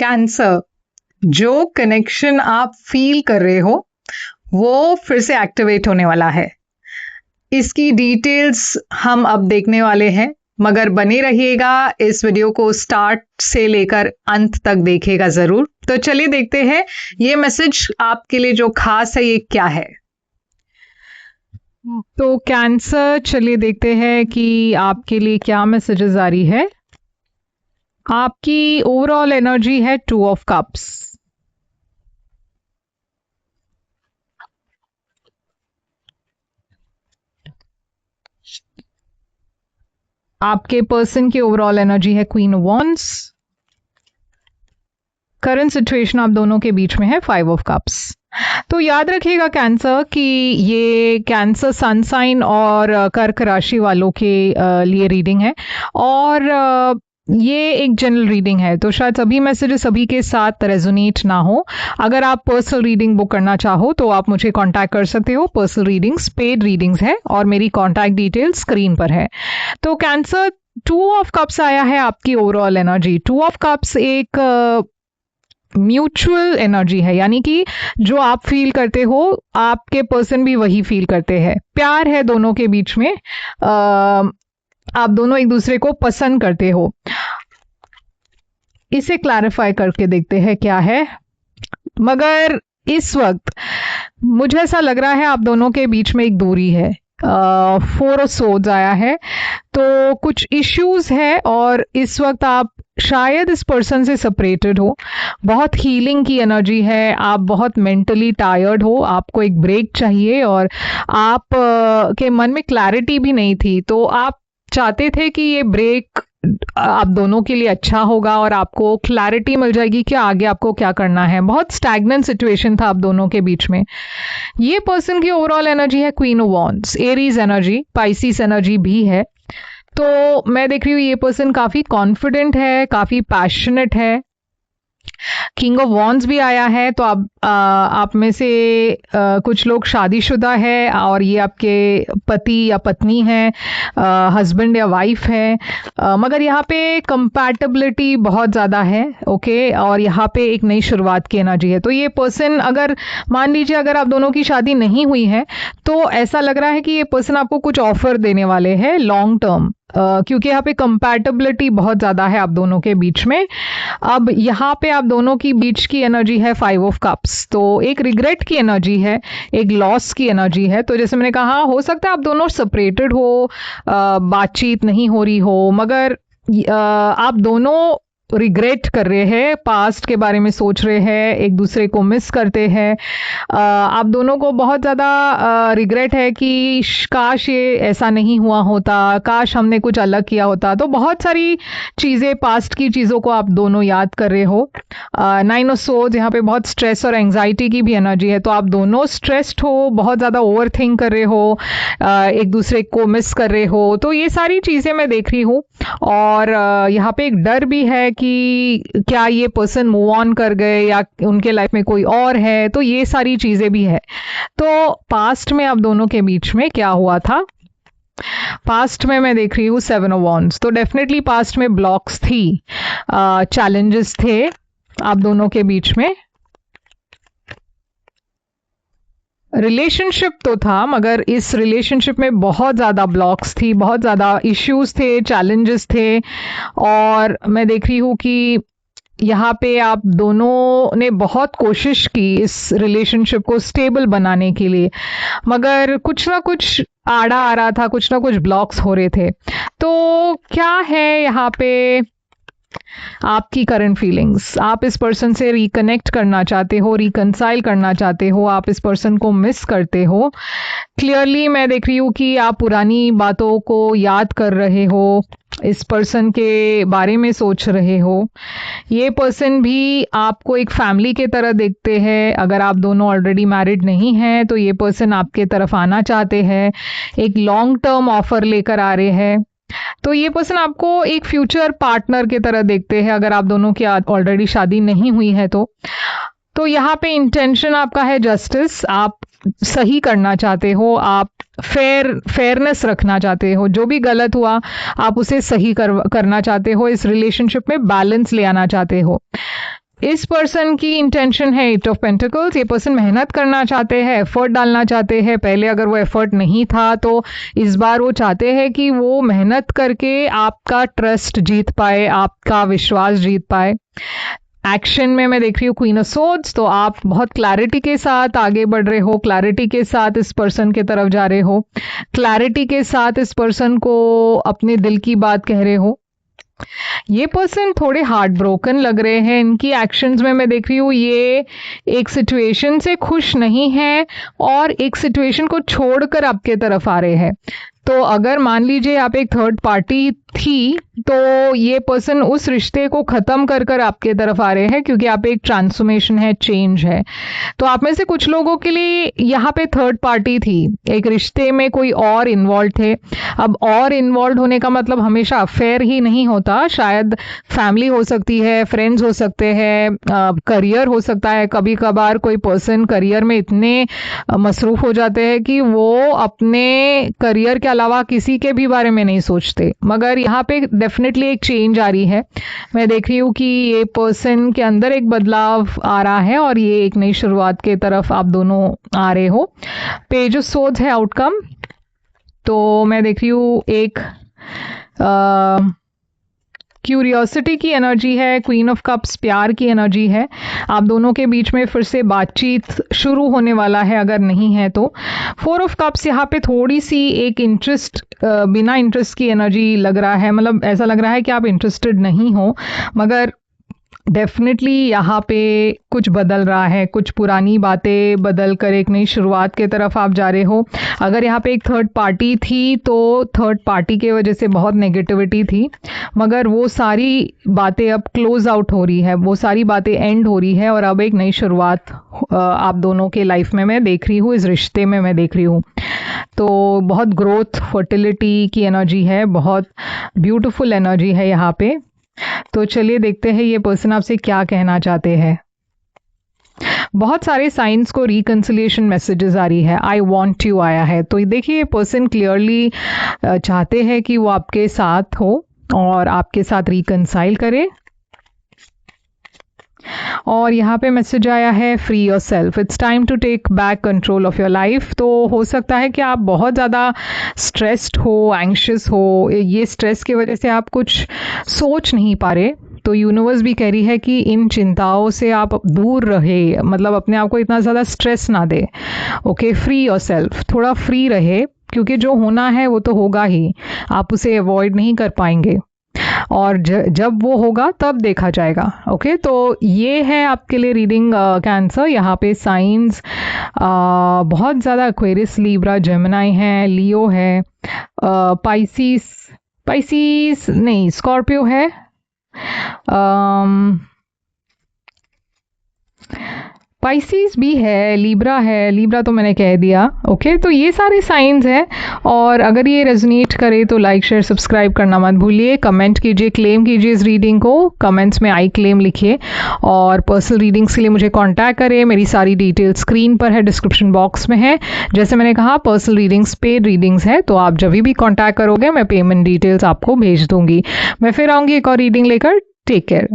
Cancer, जो connection आप feel कर रहे हो वो फिर से एक्टिवेट होने वाला है। इसकी डिटेल्स हम अब देखने वाले हैं, मगर बने रहिएगा, इस वीडियो को स्टार्ट से लेकर अंत तक देखिएगा जरूर। तो चलिए देखते हैं ये मैसेज आपके लिए जो खास है ये क्या है। तो कैंसर, चलिए देखते हैं कि आपके लिए क्या मैसेजेस आ रही है। आपकी ओवरऑल एनर्जी है 2 ऑफ कप्स। आपके पर्सन की ओवरऑल एनर्जी है queen of wands. Current situation आप दोनों के बीच में है 5 ऑफ कप्स। तो याद रखिएगा कैंसर कि ये कैंसर सन साइन और कर्क राशि वालों के लिए रीडिंग है, और ये एक जनरल रीडिंग है, तो शायद सभी मैसेजेस सभी के साथ रेजोनेट ना हो। अगर आप पर्सनल रीडिंग बुक करना चाहो तो आप मुझे कांटेक्ट कर सकते हो। पर्सनल रीडिंग्स पेड रीडिंग्स है और मेरी कांटेक्ट डिटेल्स स्क्रीन पर है। तो कैंसर, 2 ऑफ कप्स आया है आपकी ओवरऑल एनर्जी। 2 ऑफ कप्स एक म्यूचुअल एनर्जी है, यानी कि जो आप फील करते हो आपके पर्सन भी वही फील करते हैं। प्यार है दोनों के बीच में, आप दोनों एक दूसरे को पसंद करते हो। इसे क्लैरिफाई करके देखते हैं क्या है। मगर इस वक्त मुझे ऐसा लग रहा है आप दोनों के बीच में एक दूरी है। 4 ऑफ सोर्ड्स आया है, तो कुछ इश्यूज है और इस वक्त आप शायद इस पर्सन से सेपरेटेड हो। बहुत हीलिंग की एनर्जी है, आप बहुत मेंटली टायर्ड हो, आपको एक ब्रेक चाहिए और आप के मन में क्लैरिटी भी नहीं थी, तो आप चाहते थे कि ये ब्रेक आप दोनों के लिए अच्छा होगा और आपको क्लैरिटी मिल जाएगी कि आगे आपको क्या करना है। बहुत स्टैग्नेंट सिचुएशन था आप दोनों के बीच में। ये पर्सन की ओवरऑल एनर्जी है queen of wands, Aries energy, Pisces energy भी है। तो मैं देख रही हूँ ये पर्सन काफी कॉन्फिडेंट है, काफी पैशनेट है। किंग ऑफ वॉन्ड्स भी आया है, तो आप में से कुछ लोग शादीशुदा है और ये आपके पति या पत्नी है, हस्बैंड या वाइफ है। मगर यहाँ पे कंपैटिबिलिटी बहुत ज़्यादा है, ओके, और यहाँ पे एक नई शुरुआत की एनर्जी है। तो ये पर्सन, अगर मान लीजिए अगर आप दोनों की शादी नहीं हुई है तो ऐसा लग रहा है कि ये पर्सन आपको कुछ ऑफर देने वाले हैं लॉन्ग टर्म, क्योंकि यहाँ पे कंपैटिबिलिटी बहुत ज़्यादा है आप दोनों के बीच में। अब यहाँ पे आप दोनों की बीच की एनर्जी है 5 ऑफ कप्स, तो एक रिग्रेट की एनर्जी है, एक लॉस की एनर्जी है। तो जैसे मैंने कहा, हो सकता है आप दोनों सेपरेटेड हो, बातचीत नहीं हो रही हो, मगर आप दोनों रिग्रेट कर रहे हैं, पास्ट के बारे में सोच रहे हैं, एक दूसरे को मिस करते हैं। आप दोनों को बहुत ज़्यादा रिग्रेट है कि काश ये ऐसा नहीं हुआ होता, काश हमने कुछ अलग किया होता। तो बहुत सारी चीज़ें, पास्ट की चीज़ों को आप दोनों याद कर रहे हो। 9 ऑफ सोर्ड्स, यहाँ पे बहुत स्ट्रेस और एंग्जाइटी की भी एनर्जी है, तो आप दोनों स्ट्रेस्ड हो, बहुत ज़्यादा ओवर थिंक कर रहे हो, एक दूसरे को मिस कर रहे हो। तो ये सारी चीज़ें मैं देख रही हूँ, और यहाँ पे एक डर भी है कि क्या ये पर्सन मूव ऑन कर गए या उनके लाइफ में कोई और है, तो ये सारी चीजें भी है। तो पास्ट में आप दोनों के बीच में क्या हुआ था, पास्ट में मैं देख रही हूँ 7 ऑफ वॉन्ड्स, तो डेफिनेटली पास्ट में ब्लॉक्स थी, चैलेंजेस थे आप दोनों के बीच में। रिलेशनशिप तो था, मगर इस रिलेशनशिप में बहुत ज़्यादा ब्लॉक्स थी, बहुत ज़्यादा इश्यूज थे, चैलेंजेस थे। और मैं देख रही हूँ कि यहाँ पे आप दोनों ने बहुत कोशिश की इस रिलेशनशिप को स्टेबल बनाने के लिए, मगर कुछ ना कुछ आड़ा आ रहा था, कुछ ना कुछ ब्लॉक्स हो रहे थे। तो क्या है यहाँ पे आपकी करंट फीलिंग्स, आप इस पर्सन से रिकनेक्ट करना चाहते हो, रिकंसाइल करना चाहते हो, आप इस पर्सन को मिस करते हो। क्लियरली मैं देख रही हूँ कि आप पुरानी बातों को याद कर रहे हो, इस पर्सन के बारे में सोच रहे हो। ये पर्सन भी आपको एक फैमिली के तरह देखते हैं। अगर आप दोनों ऑलरेडी मैरिड नहीं हैं तो ये पर्सन आपके तरफ आना चाहते हैं, एक लॉन्ग टर्म ऑफर लेकर आ रहे हैं। तो ये पर्सन आपको एक फ्यूचर पार्टनर के तरह देखते हैं, अगर आप दोनों की ऑलरेडी शादी नहीं हुई है तो यहाँ पे इंटेंशन आपका है जस्टिस, आप सही करना चाहते हो, आप फेयरनेस रखना चाहते हो, जो भी गलत हुआ आप उसे सही करना चाहते हो, इस रिलेशनशिप में बैलेंस ले आना चाहते हो। इस पर्सन की इंटेंशन है 8 ऑफ पेंटिकल्स। ये पर्सन मेहनत करना चाहते हैं, एफर्ट डालना चाहते हैं। पहले अगर वो एफर्ट नहीं था तो इस बार वो चाहते हैं कि वो मेहनत करके आपका ट्रस्ट जीत पाए, आपका विश्वास जीत पाए। एक्शन में मैं देख रही हूँ क्वीन ऑफ सोर्ड्स, तो आप बहुत क्लैरिटी के साथ आगे बढ़ रहे हो, क्लैरिटी के साथ इस पर्सन के तरफ जा रहे हो, क्लैरिटी के साथ इस पर्सन को अपने दिल की बात कह रहे हो। ये पर्सन थोड़े हार्ट ब्रोकन लग रहे हैं। इनकी एक्शंस में मैं देख रही हूँ ये एक सिचुएशन से खुश नहीं है और एक सिचुएशन को छोड़कर आपके तरफ आ रहे हैं। तो अगर मान लीजिए आप एक थर्ड पार्टी थी तो ये पर्सन उस रिश्ते को ख़त्म कर कर आपके तरफ आ रहे हैं, क्योंकि आप एक ट्रांसफॉर्मेशन है, चेंज है। तो आप में से कुछ लोगों के लिए यहाँ पे थर्ड पार्टी थी, एक रिश्ते में कोई और इन्वॉल्व थे। अब और इन्वॉल्व होने का मतलब हमेशा अफेयर ही नहीं होता, शायद फैमिली हो सकती है, फ्रेंड्स हो सकते हैं, करियर हो सकता है। कभी कभार कोई पर्सन करियर में इतने मसरूफ हो जाते हैं कि वो अपने करियर के अलावा किसी के भी बारे में नहीं सोचते। मगर यहाँ पे डेफिनेटली एक चेंज आ रही है। मैं देख रही हूँ कि ये पर्सन के अंदर एक बदलाव आ रहा है और ये एक नई शुरुआत के तरफ आप दोनों आ रहे हो। पेज ऑफ सोर्ड्स है आउटकम। तो मैं देख रही हूँ एक क्यूरियोसिटी की एनर्जी है, क्वीन ऑफ कप्स प्यार की एनर्जी है। आप दोनों के बीच में फिर से बातचीत शुरू होने वाला है, अगर नहीं है तो। 4 ऑफ कप्स यहाँ पे थोड़ी सी एक इंटरेस्ट, बिना इंटरेस्ट की एनर्जी लग रहा है। मतलब ऐसा लग रहा है कि आप इंटरेस्टेड नहीं हो, मगर डेफिनेटली यहाँ पे कुछ बदल रहा है। कुछ पुरानी बातें बदल कर एक नई शुरुआत के तरफ आप जा रहे हो। अगर यहाँ पे एक थर्ड पार्टी थी तो थर्ड पार्टी के वजह से बहुत नेगेटिविटी थी, मगर वो सारी बातें अब क्लोज आउट हो रही है, वो सारी बातें एंड हो रही है और अब एक नई शुरुआत आप दोनों के लाइफ में मैं देख रही हूँ, इस रिश्ते में मैं देख रही हूँ। तो बहुत ग्रोथ, फर्टिलिटी की एनर्जी है, बहुत ब्यूटीफुल एनर्जी है यहाँ पे। तो चलिए देखते हैं ये पर्सन आपसे क्या कहना चाहते हैं। बहुत सारे साइंस को रिकंसिलिएशन मैसेजेस आ रही है, आई वॉन्ट यू आया है। तो देखिए ये पर्सन क्लियरली चाहते हैं कि वो आपके साथ हो और आपके साथ रिकंसाइल करे। और यहाँ पे मैसेज आया है free yourself, it's time to take back control of your life. तो हो सकता है कि आप बहुत ज़्यादा स्ट्रेस्ड हो, एंग्शियस हो, ये स्ट्रेस की वजह से आप कुछ सोच नहीं पा रहे। तो यूनिवर्स भी कह रही है कि इन चिंताओं से आप दूर रहे, मतलब अपने आप को इतना ज़्यादा स्ट्रेस ना दे। ओके, फ्री योर सेल्फ, थोड़ा फ्री रहे, क्योंकि जो होना है वो तो होगा ही, आप उसे अवॉइड नहीं कर पाएंगे और जब वो होगा तब देखा जाएगा। ओके, तो ये है आपके लिए रीडिंग कैंसर। यहाँ पे साइंस बहुत ज़्यादा एक्वेरियस, लीब्रा, जेमिनी है, लियो है, पाइसिस नहीं, स्कॉर्पियो है, पाइसिस भी है, लीब्रा है, लीब्रा तो मैंने कह दिया। ओके, तो ये सारे साइंस हैं। और अगर ये रेजोनेट करे तो लाइक, शेयर, सब्सक्राइब करना मत भूलिए। कमेंट कीजिए, क्लेम कीजिए इस रीडिंग को, कमेंट्स में आई क्लेम लिखिए। और पर्सनल रीडिंग्स के लिए मुझे कांटेक्ट करें, मेरी सारी डिटेल्स स्क्रीन पर है, डिस्क्रिप्शन बॉक्स में है। जैसे मैंने कहा पर्सनल रीडिंग्स पेड रीडिंग्स है, तो आप जब भी कांटेक्ट करोगे मैं पेमेंट डिटेल्स आपको भेज दूंगी। मैं फिर आऊँगी एक और रीडिंग लेकर। Take care.